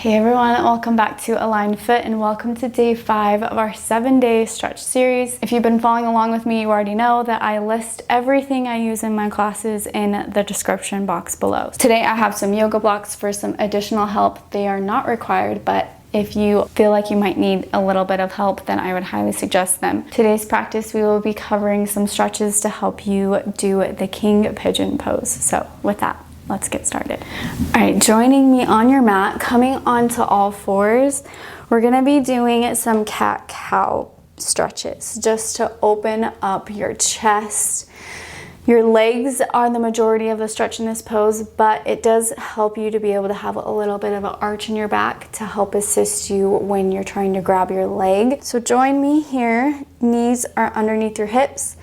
Hey everyone, welcome back to Aligned Fit and welcome to day 5 of our 7-day stretch series. If you've been following along with me, you already know that I list everything I use in my classes in the description box below. Today I have some yoga blocks for some additional help. They are not required, but if you feel like you might need a little bit of help, then I would highly suggest them. Today's practice, we will be covering some stretches to help you do the King Pigeon Pose. So with that, let's get started. All right, joining me on your mat, coming onto all fours, we're gonna be doing some cat-cow stretches just to open up your chest. Your legs are the majority of the stretch in this pose, but it does help you to be able to have a little bit of an arch in your back to help assist you when you're trying to grab your leg. So join me here. Knees are underneath your hips,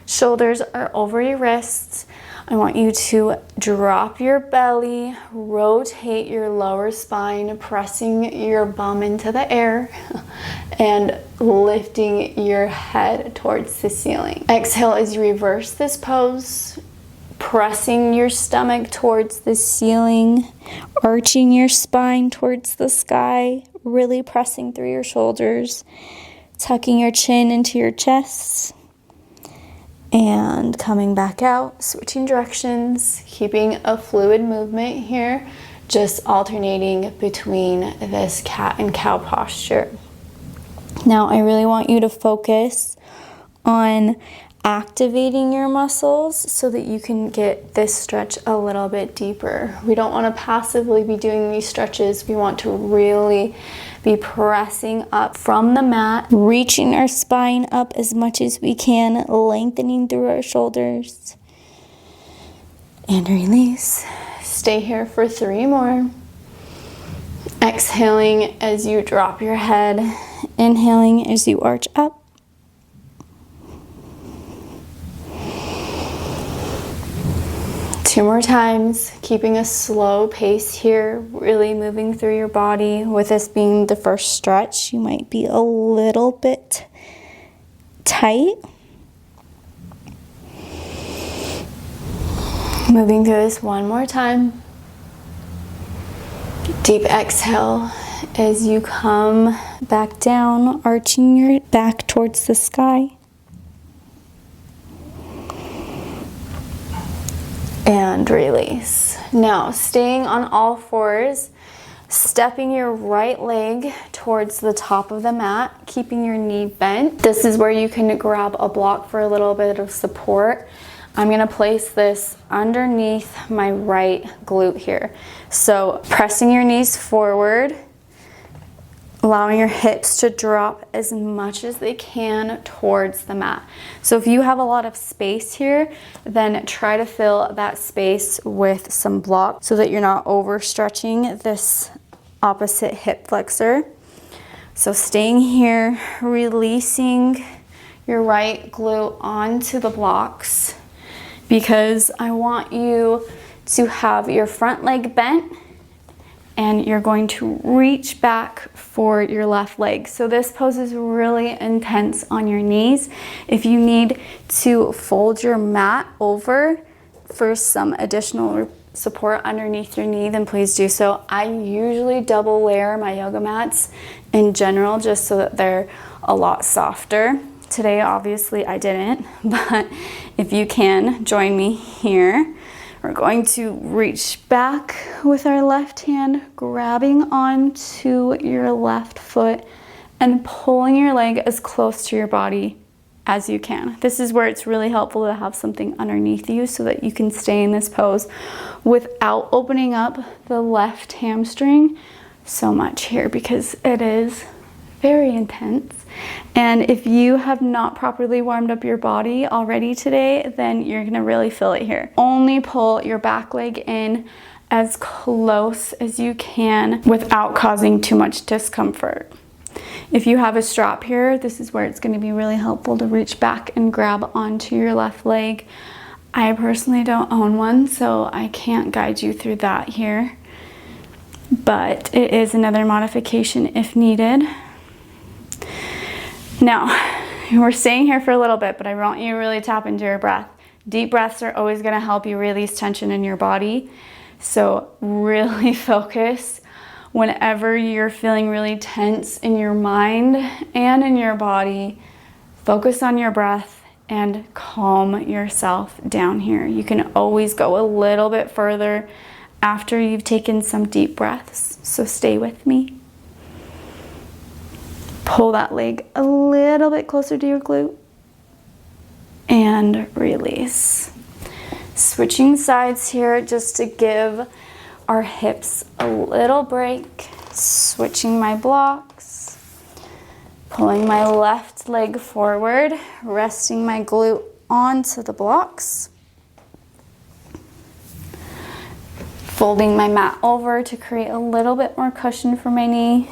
shoulders are over your wrists. I want you to drop your belly, rotate your lower spine, pressing your bum into the air, and lifting your head towards the ceiling. Exhale as you reverse this pose, pressing your stomach towards the ceiling, arching your spine towards the sky, really pressing through your shoulders, tucking your chin into your chest. And coming back out, switching directions, keeping a fluid movement here, just alternating between this cat and cow posture. Now, I really want you to focus on activating your muscles so that you can get this stretch a little bit deeper. We don't want to passively be doing these stretches. We want to really be pressing up from the mat, reaching our spine up as much as we can, lengthening through our shoulders. And release. Stay here for 3 more. Exhaling as you drop your head. Inhaling as you arch up. Two more times, keeping a slow pace here, really moving through your body. With this being the first stretch, you might be a little bit tight. Moving through this one more time. Deep exhale as you come back down, arching your back towards the sky. And release. Now, staying on all fours, stepping your right leg towards the top of the mat, keeping your knee bent. This is where you can grab a block for a little bit of support. I'm gonna place this underneath my right glute here. So pressing your knees forward, allowing your hips to drop as much as they can towards the mat. So if you have a lot of space here, then try to fill that space with some blocks so that you're not overstretching this opposite hip flexor. So staying here, releasing your right glute onto the blocks because I want you to have your front leg bent and you're going to reach back for your left leg. So this pose is really intense on your knees. If you need to fold your mat over for some additional support underneath your knee, then please do so. I usually double layer my yoga mats in general just so that they're a lot softer. Today, obviously, I didn't, but if you can, join me here. We're going to reach back with our left hand, grabbing onto your left foot and pulling your leg as close to your body as you can. This is where it's really helpful to have something underneath you so that you can stay in this pose without opening up the left hamstring so much here because it is very intense. And if you have not properly warmed up your body already today, then you're gonna really feel it here. Only pull your back leg in as close as you can without causing too much discomfort. If you have a strap here, this is where it's gonna be really helpful to reach back and grab onto your left leg. I personally don't own one, so I can't guide you through that here, but it is another modification if needed. Now, we're staying here for a little bit, but I want you to really tap into your breath. Deep breaths are always gonna help you release tension in your body. So really focus Whenever you're feeling really tense in your mind and in your body, focus on your breath and calm yourself down here. You can always go a little bit further after you've taken some deep breaths. So stay with me. Pull that leg a little bit closer to your glute and release. Switching sides here just to give our hips a little break. Switching my blocks. Pulling my left leg forward, resting my glute onto the blocks. Folding my mat over to create a little bit more cushion for my knee.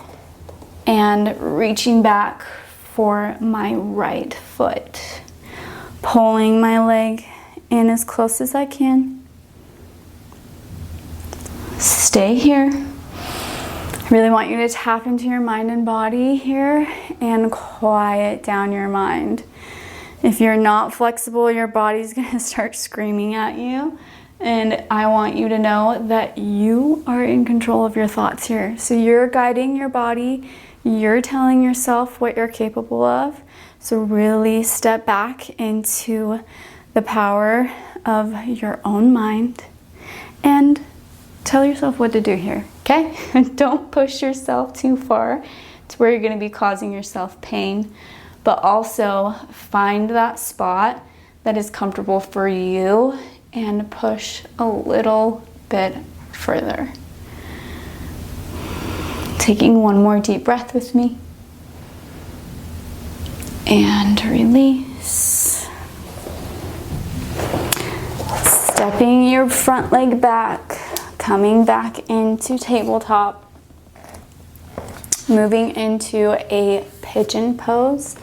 And reaching back for my right foot. Pulling my leg in as close as I can. Stay here. I really want you to tap into your mind and body here and quiet down your mind. If you're not flexible, your body's gonna start screaming at you. And I want you to know that you are in control of your thoughts here. So you're guiding your body. You're telling yourself what you're capable of. So really step back into the power of your own mind and tell yourself what to do here, okay? Don't push yourself too far to where you're gonna be causing yourself pain, but also find that spot that is comfortable for you and push a little bit further. Taking one more deep breath with me. And release. Stepping your front leg back, coming back into tabletop. Moving into a pigeon pose.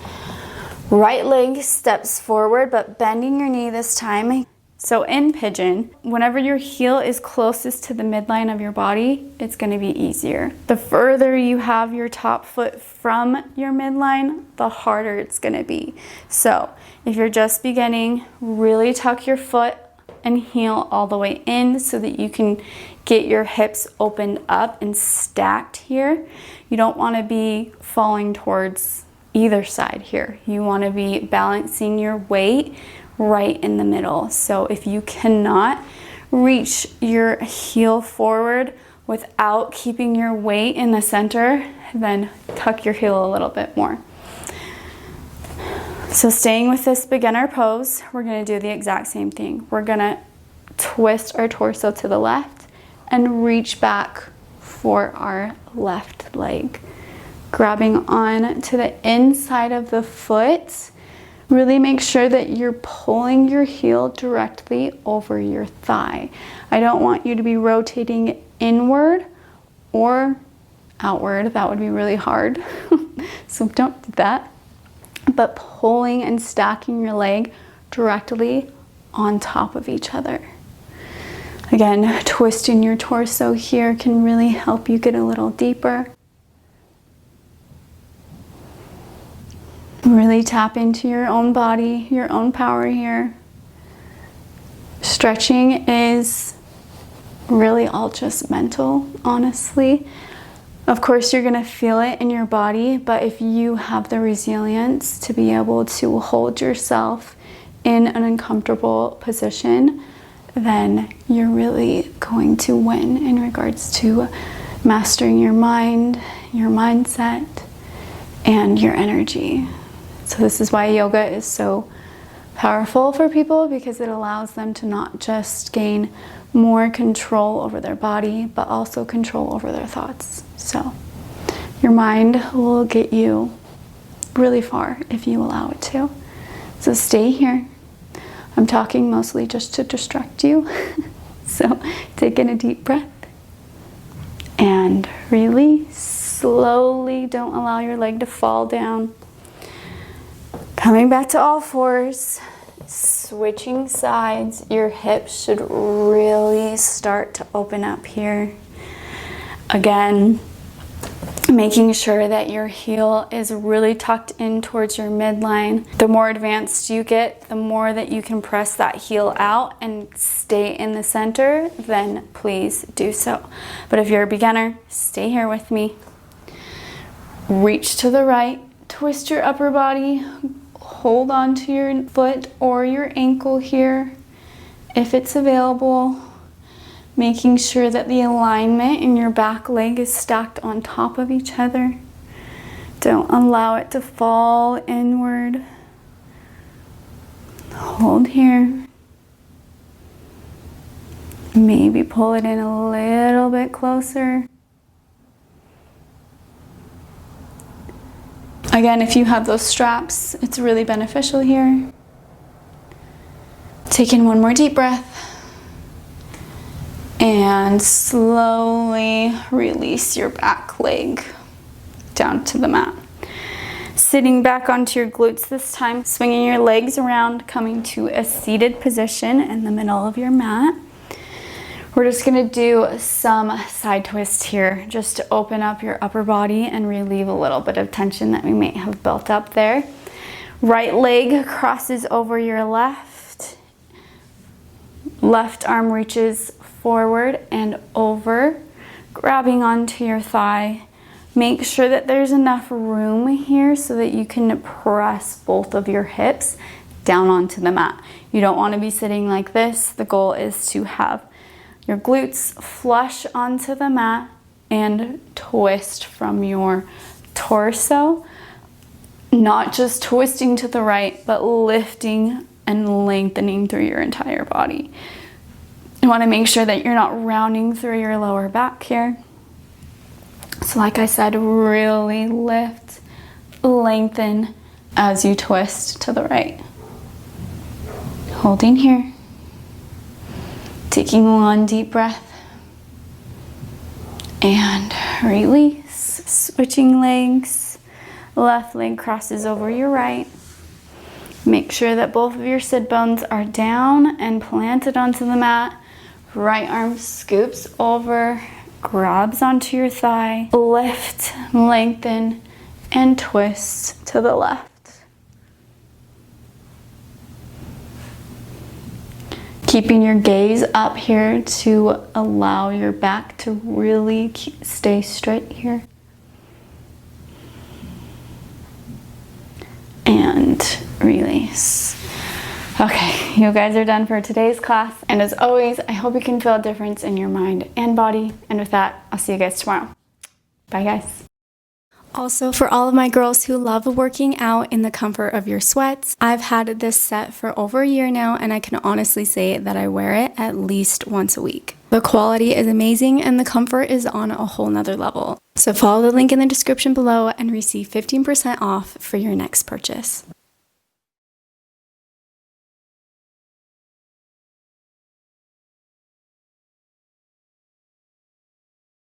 Right leg steps forward, but bending your knee this time. So in pigeon, whenever your heel is closest to the midline of your body, it's gonna be easier. The further you have your top foot from your midline, the harder it's gonna be. So if you're just beginning, really tuck your foot and heel all the way in so that you can get your hips opened up and stacked here. You don't wanna be falling towards either side here. You wanna be balancing your weight right in the middle. So if you cannot reach your heel forward without keeping your weight in the center, then tuck your heel a little bit more. So staying with this beginner pose, we're gonna do the exact same thing. We're gonna twist our torso to the left and reach back for our left leg. Grabbing on to the inside of the foot. Really make sure that you're pulling your heel directly over your thigh. I don't want you to be rotating inward or outward. That would be really hard. So don't do that. But pulling and stacking your leg directly on top of each other. Again, twisting your torso here can really help you get a little deeper. Really tap into your own body, your own power here. Stretching is really all just mental, honestly. Of course, you're gonna feel it in your body, but if you have the resilience to be able to hold yourself in an uncomfortable position, then you're really going to win in regards to mastering your mind, your mindset, and your energy. So this is why yoga is so powerful for people, because it allows them to not just gain more control over their body, but also control over their thoughts. So your mind will get you really far if you allow it to. So stay here. I'm talking mostly just to distract you. So take in a deep breath and release slowly. Don't allow your leg to fall down. Coming back to all fours, switching sides. Your hips should really start to open up here. Again, Making sure that your heel is really tucked in towards your midline. The more advanced you get, the more that you can press that heel out and stay in the center, then please do so. But if you're a beginner, stay here with me. Reach to the right, twist your upper body, hold on to your foot or your ankle here if it's available. Making sure that the alignment in your back leg is stacked on top of each other. Don't allow it to fall inward. Hold here. Maybe pull it in a little bit closer. Again, if you have those straps, it's really beneficial here. Take in one more deep breath. And slowly release your back leg down to the mat. Sitting back onto your glutes this time, swinging your legs around, coming to a seated position in the middle of your mat. We're just gonna do some side twists here, just to open up your upper body and relieve a little bit of tension that we may have built up there. Right leg crosses over your left. Left arm reaches forward and over, grabbing onto your thigh. Make sure that there's enough room here so that you can press both of your hips down onto the mat. You don't want to be sitting like this. The goal is to have your glutes flush onto the mat and twist from your torso, not just twisting to the right, but lifting and lengthening through your entire body. You want to make sure that you're not rounding through your lower back here. So like I said, really lift, lengthen as you twist to the right. Holding here. Taking one deep breath. And release. Switching legs. Left leg crosses over your right. Make sure that both of your sit bones are down and planted onto the mat. Right arm scoops over, grabs onto your thigh, lift, lengthen, and twist to the left. Keeping your gaze up here to allow your back to really stay straight here. And release. Okay, you guys are done for today's class. And as always, I hope you can feel a difference in your mind and body. And with that, I'll see you guys tomorrow. Bye, guys. Also, for all of my girls who love working out in the comfort of your sweats, I've had this set for over a year now, and I can honestly say that I wear it at least once a week. The quality is amazing and the comfort is on a whole nother level. So follow the link in the description below and receive 15% off for your next purchase.